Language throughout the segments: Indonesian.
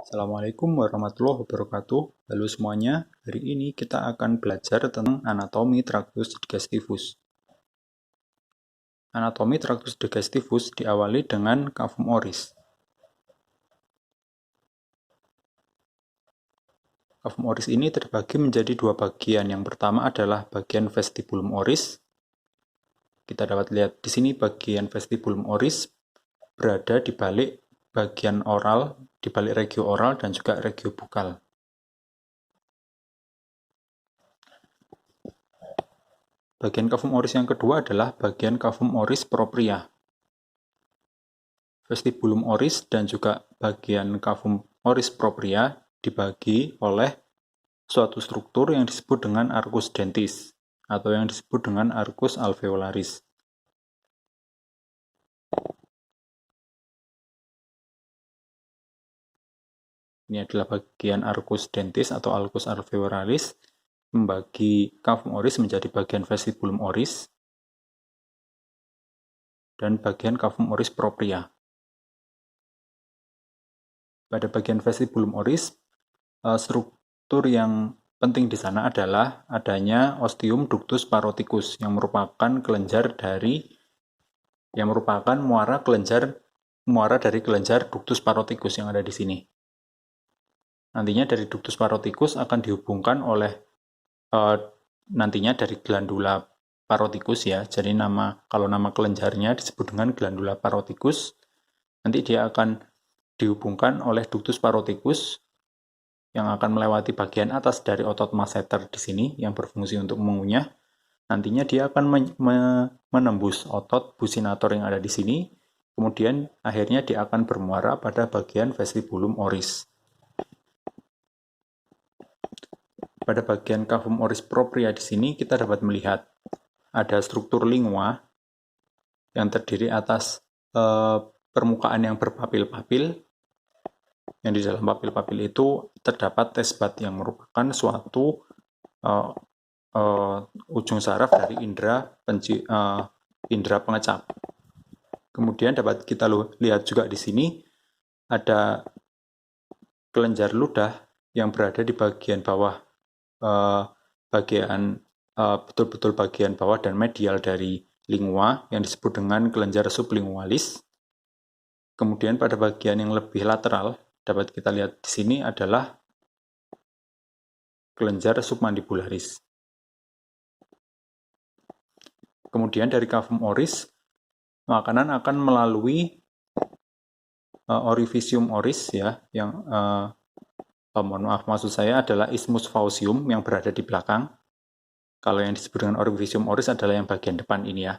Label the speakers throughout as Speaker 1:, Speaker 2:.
Speaker 1: Assalamualaikum warahmatullahi wabarakatuh. Halo semuanya, hari ini kita akan belajar tentang anatomi traktus digestivus. Anatomi traktus digestivus diawali dengan cavum oris. Cavum oris ini terbagi menjadi dua bagian. Yang pertama adalah bagian vestibulum oris. Kita dapat lihat di sini bagian vestibulum oris berada di balik bagian oral, di balik regio oral dan juga regio bukal. Bagian cavum oris yang kedua adalah bagian cavum oris propria. Vestibulum oris dan juga bagian cavum oris propria dibagi oleh suatu struktur yang disebut dengan arcus dentis atau yang disebut dengan arcus alveolaris. Ini adalah bagian arcus dentis atau arcus alveolaris, membagi cavum oris menjadi bagian vestibulum oris dan bagian cavum oris propria. Pada bagian vestibulum oris, struktur yang penting di sana adalah adanya ostium ductus paroticus yang merupakan muara dari kelenjar ductus paroticus yang ada di sini. Nantinya dari ductus paroticus akan dihubungkan oleh nantinya dari glandula paroticus ya. Jadi kalau nama kelenjarnya disebut dengan glandula paroticus, nanti dia akan dihubungkan oleh ductus paroticus yang akan melewati bagian atas dari otot masseter di sini yang berfungsi untuk mengunyah. Nantinya dia akan menembus otot businator yang ada di sini, kemudian akhirnya dia akan bermuara pada bagian vestibulum oris. Pada bagian cavum oris propria di sini kita dapat melihat ada struktur lingua yang terdiri atas permukaan yang berpapil-papil. Yang di dalam papil-papil itu terdapat tesbat yang merupakan suatu ujung saraf dari indera pengecap. Kemudian dapat kita lihat juga di sini ada kelenjar ludah yang berada di bagian bawah, betul-betul bagian bawah dan medial dari lingua yang disebut dengan kelenjar sublingualis. Kemudian pada bagian yang lebih lateral dapat kita lihat di sini adalah kelenjar submandibularis. Kemudian dari cavum oris, makanan akan melalui orifisium oris ya, yang mohon maaf, maksud saya adalah isthmus faucium yang berada di belakang. Kalau yang disebut dengan orifisium oris adalah yang bagian depan ini ya,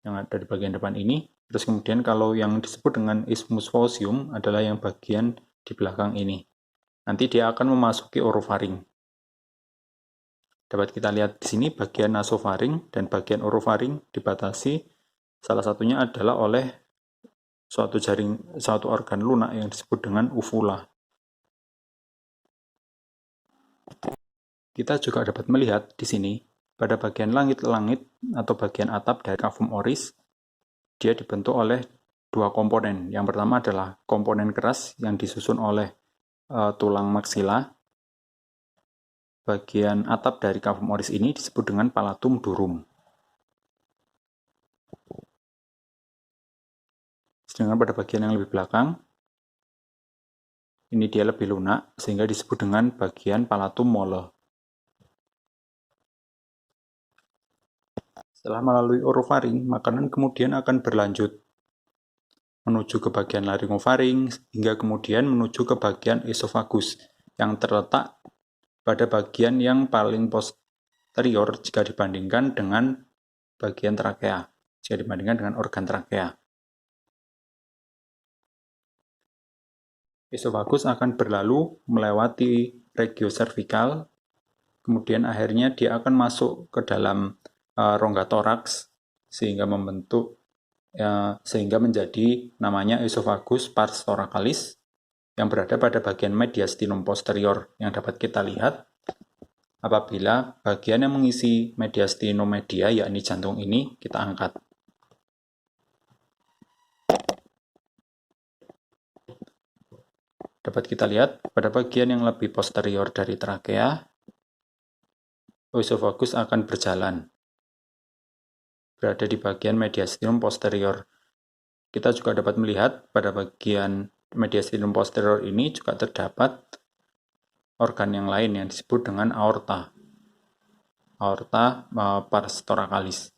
Speaker 1: yang ada di bagian depan ini. Terus kemudian kalau yang disebut dengan isthmus faucium adalah yang bagian di belakang ini. Nanti dia akan memasuki orofaring. Dapat kita lihat di sini bagian nasofaring dan bagian orofaring dibatasi, salah satunya adalah oleh suatu organ lunak yang disebut dengan uvula. Kita juga dapat melihat di sini pada bagian langit-langit atau bagian atap dari cavum oris, dia dibentuk oleh dua komponen. Yang pertama adalah komponen keras yang disusun oleh tulang maksila. Bagian atap dari cavum oris ini disebut dengan palatum durum. Sedangkan pada bagian yang lebih belakang, ini dia lebih lunak, sehingga disebut dengan bagian palatum mole. Setelah melalui orofaring, makanan kemudian akan berlanjut menuju ke bagian laryngofaring, hingga kemudian menuju ke bagian esofagus, yang terletak pada bagian yang paling posterior jika dibandingkan dengan bagian trakea, jika dibandingkan dengan organ trakea. Esofagus akan berlalu melewati regio cervical, kemudian akhirnya dia akan masuk ke dalam rongga toraks sehingga menjadi namanya esofagus pars thoracalis yang berada pada bagian mediastinum posterior yang dapat kita lihat apabila bagian yang mengisi mediastinum media, yakni jantung ini, kita angkat. dapat kita lihat pada bagian yang lebih posterior dari trakea, oesofagus akan berjalan, berada di bagian mediastinum posterior. Kita juga dapat melihat pada bagian mediastinum posterior ini juga terdapat organ yang lain yang disebut dengan aorta. Aorta pars thoracalis.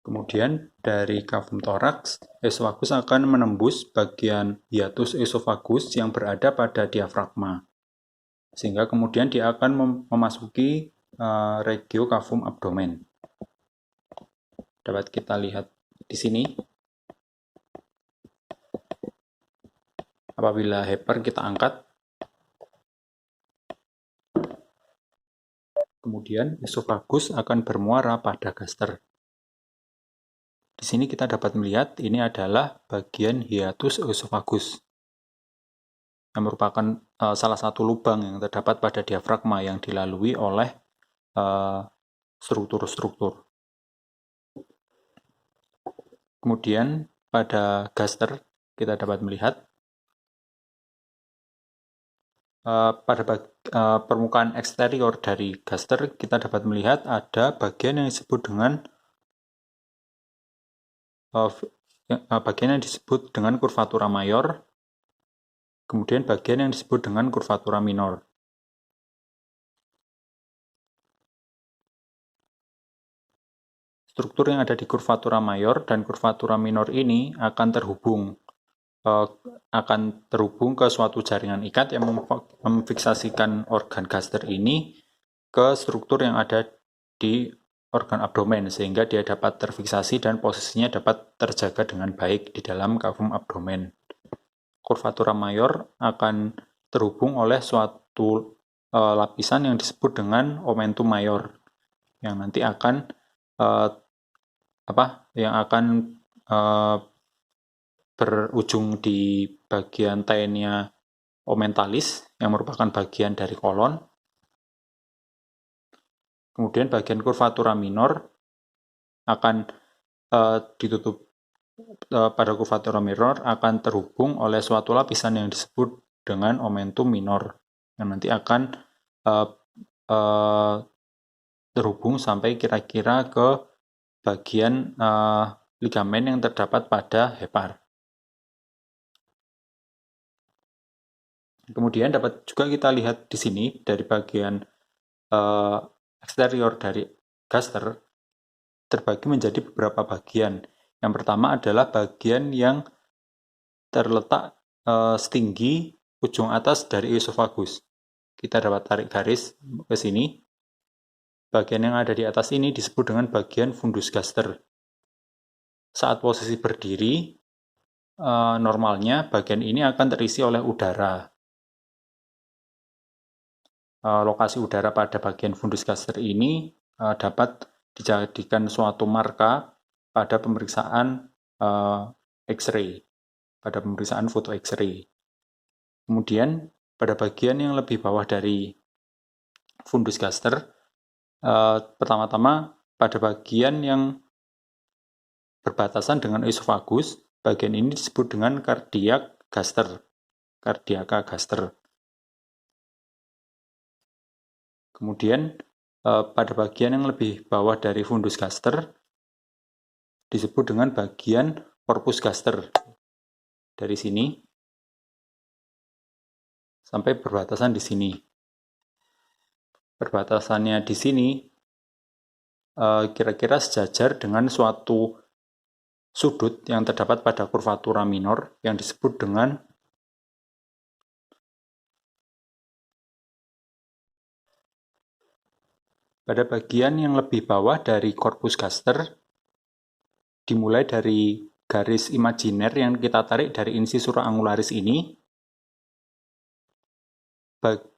Speaker 1: Kemudian dari cavum thorax, esofagus akan menembus bagian hiatus esofagus yang berada pada diafragma. Sehingga kemudian dia akan memasuki regio cavum abdomen. Dapat kita lihat di sini. Apabila heper kita angkat, kemudian esofagus akan bermuara pada gaster. Di sini kita dapat melihat ini adalah bagian hiatus esofagus yang merupakan salah satu lubang yang terdapat pada diafragma yang dilalui oleh struktur-struktur. Kemudian pada gaster kita dapat melihat pada permukaan eksterior dari gaster kita dapat melihat ada bagian yang disebut dengan kurvatura mayor, kemudian bagian yang disebut dengan kurvatura minor. Struktur yang ada di kurvatura mayor dan kurvatura minor ini akan terhubung ke suatu jaringan ikat yang memfiksasikan organ gaster ini ke struktur yang ada di organ abdomen, sehingga dia dapat terfiksasi dan posisinya dapat terjaga dengan baik di dalam cavum abdomen. Kurvatura mayor akan terhubung oleh suatu lapisan yang disebut dengan omentum mayor, yang nanti akan berujung di bagian taenia omentalis yang merupakan bagian dari kolon. Kemudian bagian kurvatura minor akan ditutup pada kurvatura minor akan terhubung oleh suatu lapisan yang disebut dengan omentum minor yang nanti akan terhubung sampai kira-kira ke bagian ligamen yang terdapat pada hepar. Kemudian dapat juga kita lihat di sini dari bagian eksterior dari gaster terbagi menjadi beberapa bagian. Yang pertama adalah bagian yang terletak setinggi ujung atas dari esofagus. Kita dapat tarik garis ke sini. Bagian yang ada di atas ini disebut dengan bagian fundus gaster. Saat posisi berdiri, normalnya bagian ini akan terisi oleh udara. Lokasi udara pada bagian fundus gaster ini dapat dijadikan suatu marka pada pemeriksaan X-ray, pada pemeriksaan foto X-ray. Kemudian pada bagian yang lebih bawah dari fundus gaster, pertama-tama pada bagian yang berbatasan dengan esofagus, bagian ini disebut dengan kardiak gaster, kardiaka gaster. Kemudian pada bagian yang lebih bawah dari fundus gaster disebut dengan bagian corpus gaster. Dari sini sampai berbatasan di sini. Perbatasannya di sini kira-kira sejajar dengan suatu sudut yang terdapat pada kurvatura minor yang disebut dengan pada bagian yang lebih bawah dari corpus gaster, dimulai dari garis imajiner yang kita tarik dari incisura angularis ini,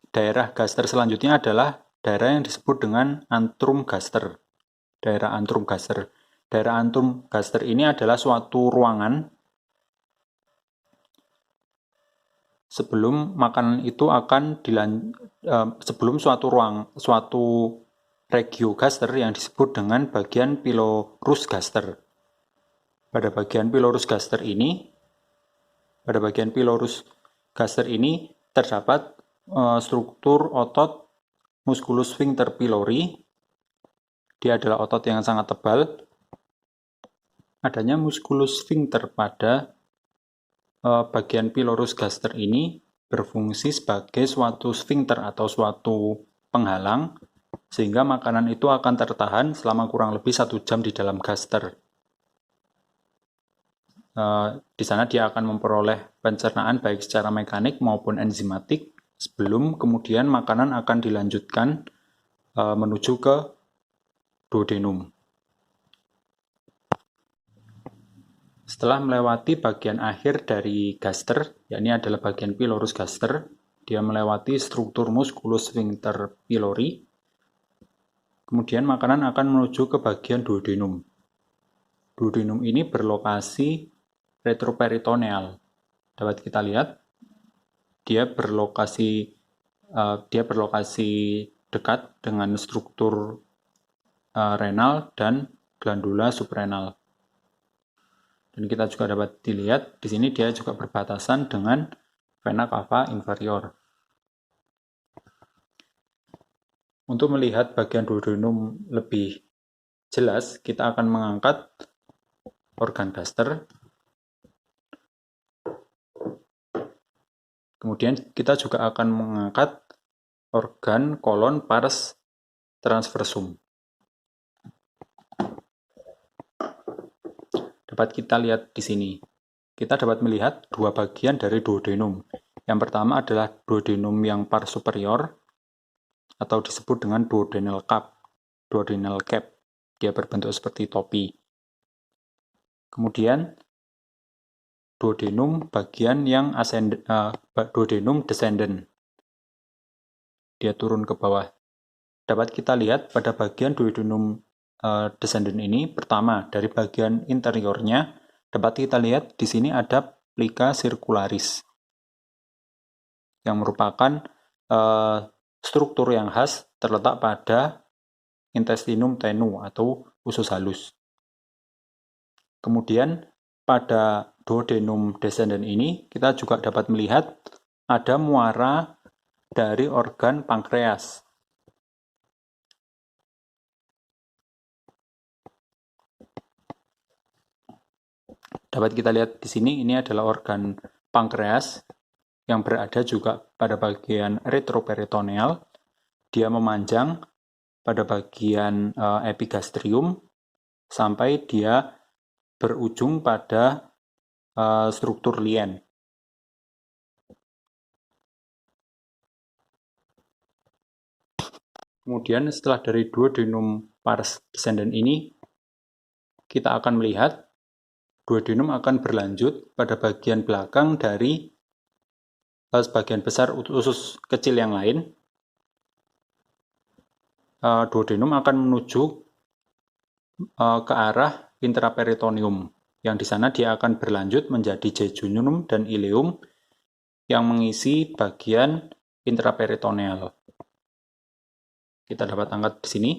Speaker 1: daerah gaster selanjutnya adalah daerah yang disebut dengan antrum gaster. Daerah antrum gaster. Daerah antrum gaster ini adalah suatu ruangan sebelum makanan itu akan sebelum suatu regio gaster yang disebut dengan bagian pylorus gaster. Pada bagian pylorus gaster ini Pada bagian pylorus gaster ini terdapat struktur otot musculus sphincter pylori. Dia adalah otot yang sangat tebal. Adanya musculus sphincter pada bagian pylorus gaster ini berfungsi sebagai suatu sphincter atau suatu penghalang, sehingga makanan itu akan tertahan selama kurang lebih 1 jam di dalam gaster. Di sana dia akan memperoleh pencernaan baik secara mekanik maupun enzimatik, sebelum kemudian makanan akan dilanjutkan menuju ke duodenum. Setelah melewati bagian akhir dari gaster, yakni adalah bagian pylorus gaster, dia melewati struktur musculus sphincter pylori, kemudian makanan akan menuju ke bagian duodenum. Duodenum ini berlokasi retroperitoneal. Dapat kita lihat, dia berlokasi dekat dengan struktur renal dan glandula subrenal. Dan kita juga dapat dilihat di sini dia juga berbatasan dengan vena cava inferior. Untuk melihat bagian duodenum lebih jelas, kita akan mengangkat organ gaster. Kemudian kita juga akan mengangkat organ kolon pars transversum. Dapat kita lihat di sini. Kita dapat melihat dua bagian dari duodenum. Yang pertama adalah duodenum yang pars superior, atau disebut dengan duodenal cap. Dia berbentuk seperti topi. Kemudian duodenum bagian yang duodenum descendant. Dia turun ke bawah. Dapat kita lihat pada bagian duodenum descendant ini, pertama dari bagian interiornya dapat kita lihat di sini ada plica circularis yang merupakan struktur yang khas terletak pada intestinum tenu atau usus halus. Kemudian pada duodenum descendant ini kita juga dapat melihat ada muara dari organ pankreas. Dapat kita lihat di sini, ini adalah organ pankreas yang berada juga pada bagian retroperitoneal. Dia memanjang pada bagian epigastrium sampai dia berujung pada struktur lien. Kemudian setelah dari duodenum pars descendant ini, kita akan melihat duodenum akan berlanjut pada bagian belakang dari sebagian besar usus kecil yang lain. Duodenum akan menuju ke arah intraperitoneum, yang di sana dia akan berlanjut menjadi jejunum dan ileum yang mengisi bagian intraperitoneal. Kita dapat angkat di sini.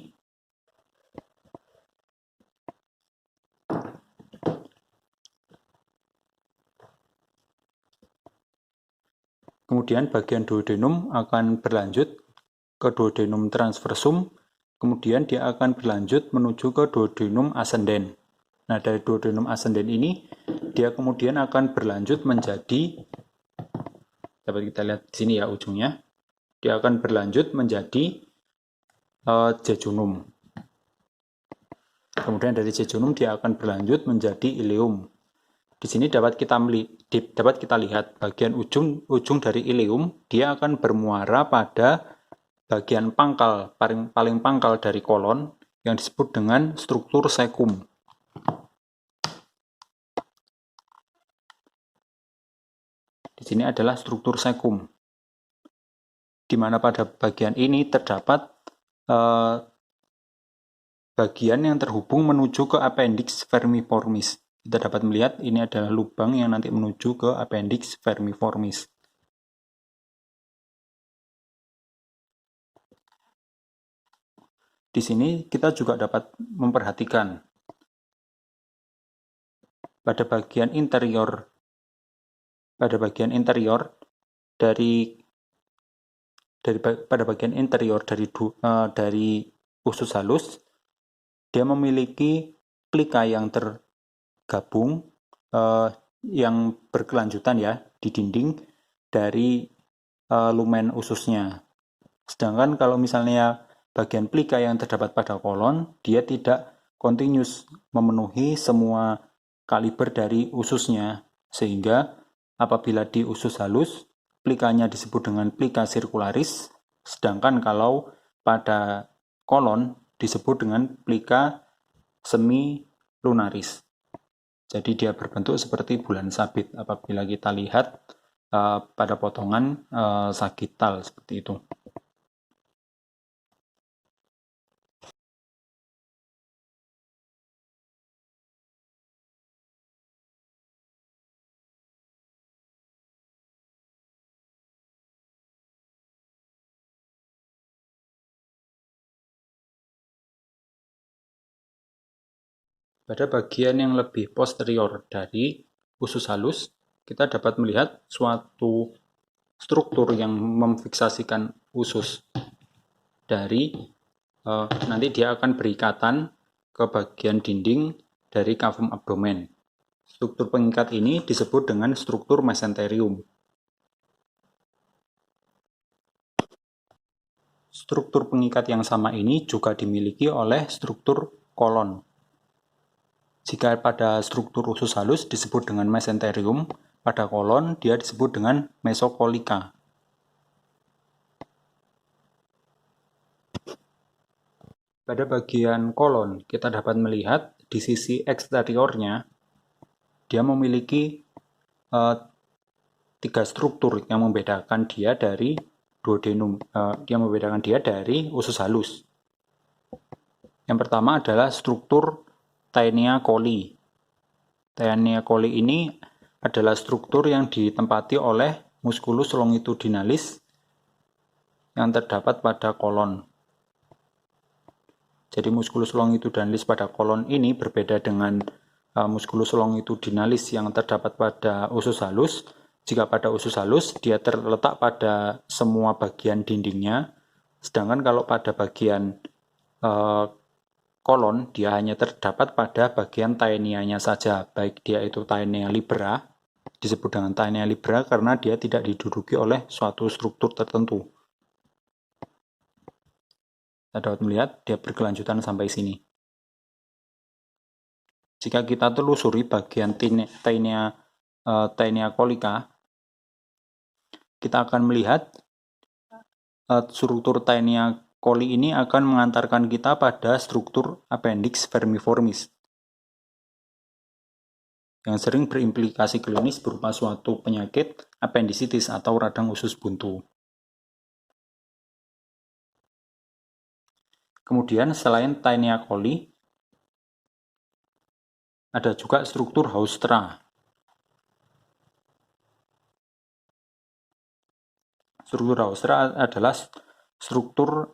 Speaker 1: Kemudian bagian duodenum akan berlanjut ke duodenum transversum, kemudian dia akan berlanjut menuju ke duodenum ascendens. Nah, dari duodenum ascendens ini, dia kemudian akan berlanjut menjadi, dapat kita lihat di sini ya ujungnya, dia akan berlanjut menjadi jejunum. Kemudian dari jejunum dia akan berlanjut menjadi ileum. Di sini dapat kita lihat bagian ujung dari ileum, dia akan bermuara pada bagian pangkal, paling pangkal dari kolon yang disebut dengan struktur cecum. Di sini adalah struktur cecum, di mana pada bagian ini terdapat bagian yang terhubung menuju ke appendix vermiformis. Kita dapat melihat ini adalah lubang yang nanti menuju ke appendix vermiformis. Di sini kita juga dapat memperhatikan pada bagian interior pada bagian interior dari usus halus, dia memiliki plika yang tergabung yang berkelanjutan ya di dinding dari lumen ususnya. Sedangkan kalau misalnya bagian plika yang terdapat pada kolon, dia tidak continuous memenuhi semua kaliber dari ususnya, sehingga apabila di usus halus, plikanya disebut dengan plika sirkularis, sedangkan kalau pada kolon disebut dengan plika semi lunaris. Jadi dia berbentuk seperti bulan sabit apabila kita lihat pada potongan sagital seperti itu. Pada bagian yang lebih posterior dari usus halus, kita dapat melihat suatu struktur yang memfiksasikan usus dari nanti dia akan berikatan ke bagian dinding dari cavum abdomen. Struktur pengikat ini disebut dengan struktur mesenterium. Struktur pengikat yang sama ini juga dimiliki oleh struktur kolon. Jika pada struktur usus halus disebut dengan mesenterium, pada kolon dia disebut dengan mesokolika. Pada bagian kolon, kita dapat melihat di sisi eksteriornya, dia memiliki 3 struktur yang membedakan dia dari duodenum, yang membedakan dia dari usus halus. Yang pertama adalah struktur taenia coli. Taenia coli ini adalah struktur yang ditempati oleh musculus longitudinalis yang terdapat pada kolon. Jadi musculus longitudinalis pada kolon ini berbeda dengan musculus longitudinalis yang terdapat pada usus halus. Jika pada usus halus dia terletak pada semua bagian dindingnya, sedangkan kalau pada bagian kolon dia hanya terdapat pada bagian taenianya saja, baik dia itu taenia libera, disebut dengan taenia libera karena dia tidak diduduki oleh suatu struktur tertentu. Kita dapat melihat dia berkelanjutan sampai sini. Jika kita telusuri bagian taenia colica, kita akan melihat struktur taenia coli ini akan mengantarkan kita pada struktur appendix vermiformis yang sering berimplikasi klinis berupa suatu penyakit appendicitis atau radang usus buntu. Kemudian selain taenia coli, ada juga struktur Haustra. Struktur Haustra adalah struktur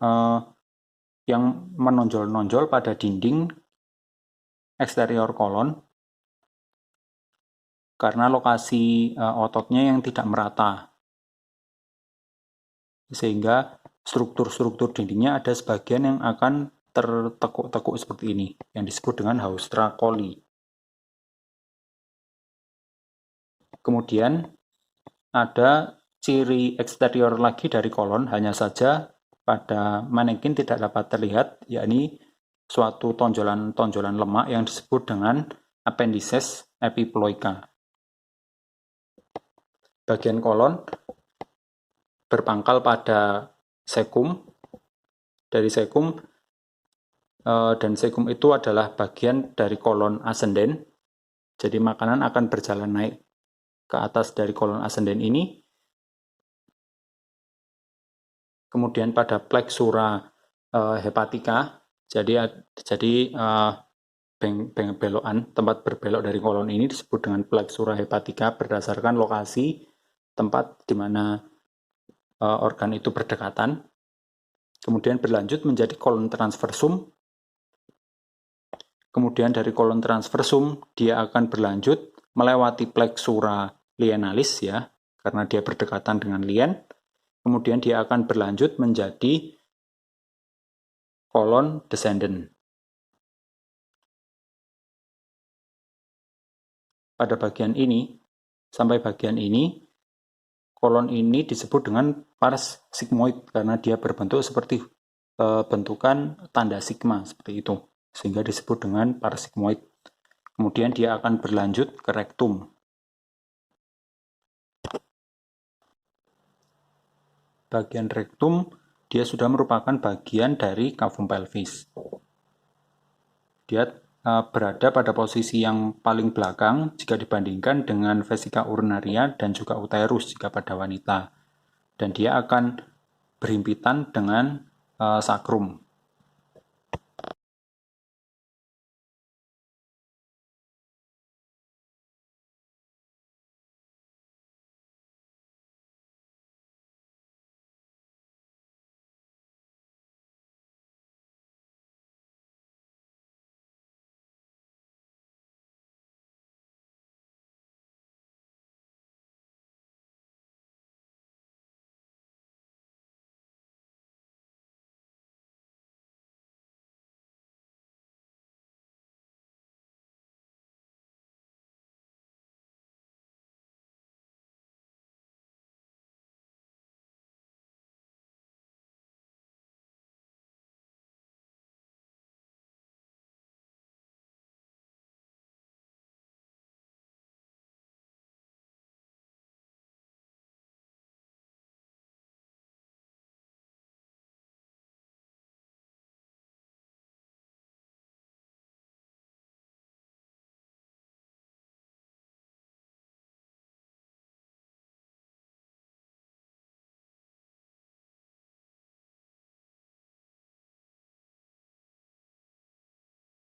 Speaker 1: yang menonjol-nonjol pada dinding eksterior kolon karena lokasi ototnya yang tidak merata. Sehingga struktur-struktur dindingnya ada sebagian yang akan tertekuk-tekuk seperti ini, yang disebut dengan Haustra coli. Kemudian ada ciri eksterior lagi dari kolon, hanya saja pada manekin tidak dapat terlihat, yakni suatu tonjolan-tonjolan lemak yang disebut dengan appendices epiploica. Bagian kolon berpangkal pada sekum, dari sekum, dan sekum itu adalah bagian dari kolon ascenden. Jadi makanan akan berjalan naik ke atas dari kolon ascenden ini. Kemudian pada plexura hepatica, jadi belokan, tempat berbelok dari kolon ini disebut dengan plexura hepatica berdasarkan lokasi tempat di mana organ itu berdekatan. Kemudian berlanjut menjadi kolon transversum. Kemudian dari kolon transversum dia akan berlanjut melewati plexura lienalis ya, karena dia berdekatan dengan lien. Kemudian dia akan berlanjut menjadi kolon descendant. Pada bagian ini, sampai bagian ini, kolon ini disebut dengan pars sigmoid karena dia berbentuk seperti bentukan tanda sigma seperti itu, sehingga disebut dengan pars sigmoid. Kemudian dia akan berlanjut ke rektum. Bagian rektum dia sudah merupakan bagian dari cavum pelvis. Dia berada pada posisi yang paling belakang jika dibandingkan dengan vesika urinaria dan juga uterus jika pada wanita. Dan dia akan berhimpitan dengan sakrum.